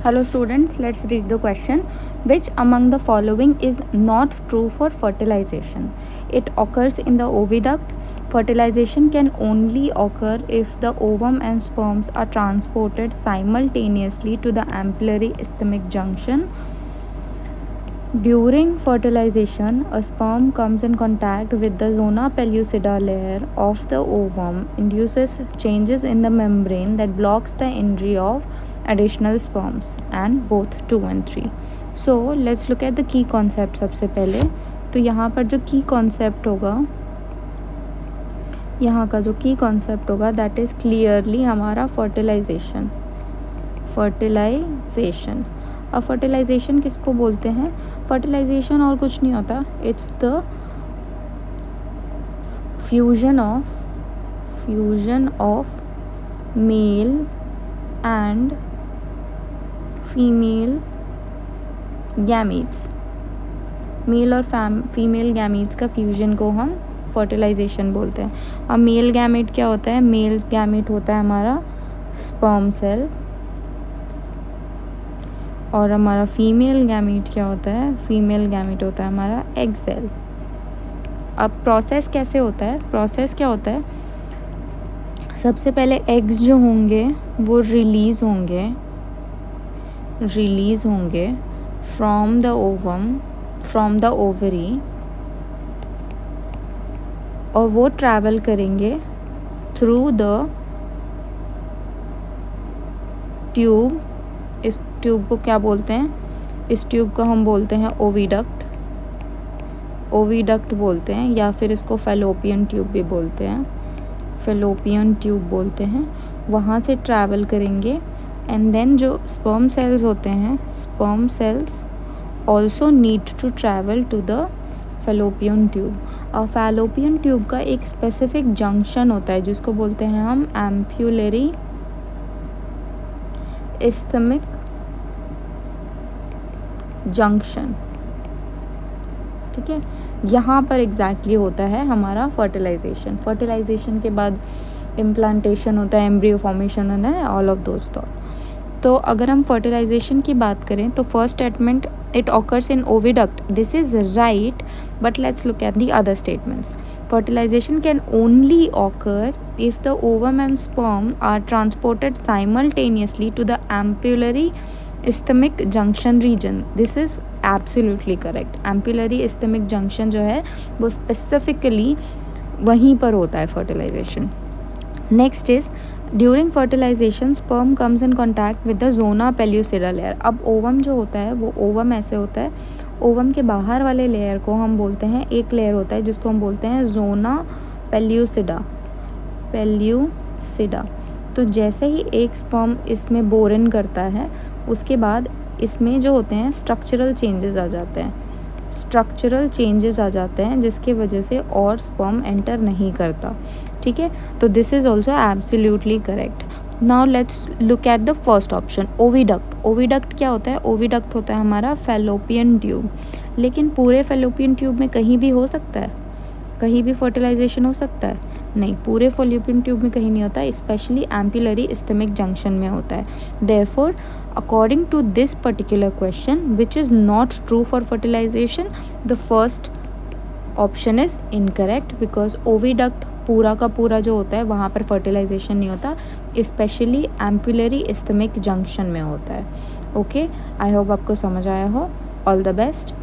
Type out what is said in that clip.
Hello students, let's read the question. Which among the following is not true for fertilization? It occurs in the oviduct. Fertilization can only occur if the ovum and sperms are transported simultaneously to the ampullary isthmic junction. During fertilization, a sperm comes in contact with the zona pellucida layer of the ovum, induces changes in the membrane that blocks the entry of additional sperms and both 2 and 3. So let's look at the key concept. सबसे पहले तो यहाँ पर जो की concept होगा, यहाँ का जो की कॉन्सेप्ट होगा दैट इज़ क्लियरली हमारा फर्टिलाइजेशन. अब फर्टिलाइजेशन किसको बोलते हैं? फर्टिलाइजेशन और कुछ नहीं होता, it's the fusion of male and female gametes. Male और फीमेल गैमीट्स का फ्यूजन को हम फर्टिलाइजेशन बोलते हैं. अब मेल गैमीट क्या होता है? मेल गैमीट होता है हमारा स्पर्म सेल, और हमारा फीमेल गैमीट क्या होता है? फीमेल गैमीट होता है हमारा एग सेल. अब प्रोसेस कैसे होता है? प्रोसेस क्या होता है? सबसे पहले एग्स जो होंगे वो रिलीज़ होंगे from the ovum, from the ovary, और वो ट्रैवल करेंगे थ्रू द ट्यूब. इस ट्यूब को क्या बोलते हैं? इस ट्यूब को हम बोलते हैं ओविडक्ट बोलते हैं, या फिर इसको फैलोपियन ट्यूब भी बोलते हैं. फैलोपियन ट्यूब बोलते हैं. वहाँ से ट्रैवल करेंगे एंड देन जो स्पर्म सेल्स होते हैं, sperm cells also need to travel to the fallopian tube. और फैलोपियन ट्यूब का एक स्पेसिफिक जंक्शन होता है जिसको बोलते हैं हम एम्प्यूलरी isthmic जंक्शन. ठीक है, यहाँ पर एग्जैक्टली होता है हमारा फर्टिलाइजेशन. फर्टिलाइजेशन के बाद इम्प्लांटेशन होता है, एम्ब्रियो फॉर्मेशन होना है, ऑल ऑफ दोज थॉट. तो अगर हम फर्टिलाइजेशन की बात करें तो first statement it occurs in oviduct, this is right, but let's look at the other statements. Fertilization can only occur if the ovum and sperm are transported simultaneously to the ampullary isthmic junction region. This is absolutely correct. Ampullary isthmic junction जो है वो specifically वहीं पर होता है fertilization. Next is during fertilization sperm comes in contact with the zona pellucida layer. अब ovum जो होता है वो ओवम ऐसे होता है, ओवम के बाहर वाले लेयर को हम बोलते हैं, एक लेयर होता है जिसको हम बोलते हैं जोना पेल्यूसिडा. तो जैसे ही एक स्पर्म इसमें बोरन करता है उसके बाद इसमें जो होते हैं स्ट्रक्चरल चेंजेस आ जाते हैं जिसकी वजह से और स्पर्म एंटर नहीं करता. ठीक है, तो this is also absolutely correct. Now let's look at the first option, oviduct. Oviduct क्या होता है? ओविडक्ट होता है हमारा फैलोपियन ट्यूब. लेकिन पूरे फैलोपियन ट्यूब में कहीं भी हो सकता है? कहीं भी फर्टिलाइजेशन हो सकता है? नहीं, पूरे फैलोपियन ट्यूब में कहीं नहीं होता है, स्पेशली एम्पुलरी isthmic जंक्शन में होता है. Therefore according to this particular question which is not true for fertilisation, the first option is incorrect because oviduct पूरा का पूरा जो होता है वहाँ पर फर्टिलाइजेशन नहीं होता, स्पेशली एम्पुलरी isthmic जंक्शन में होता है. ओके, आई होप आपको समझ आया हो. All the best.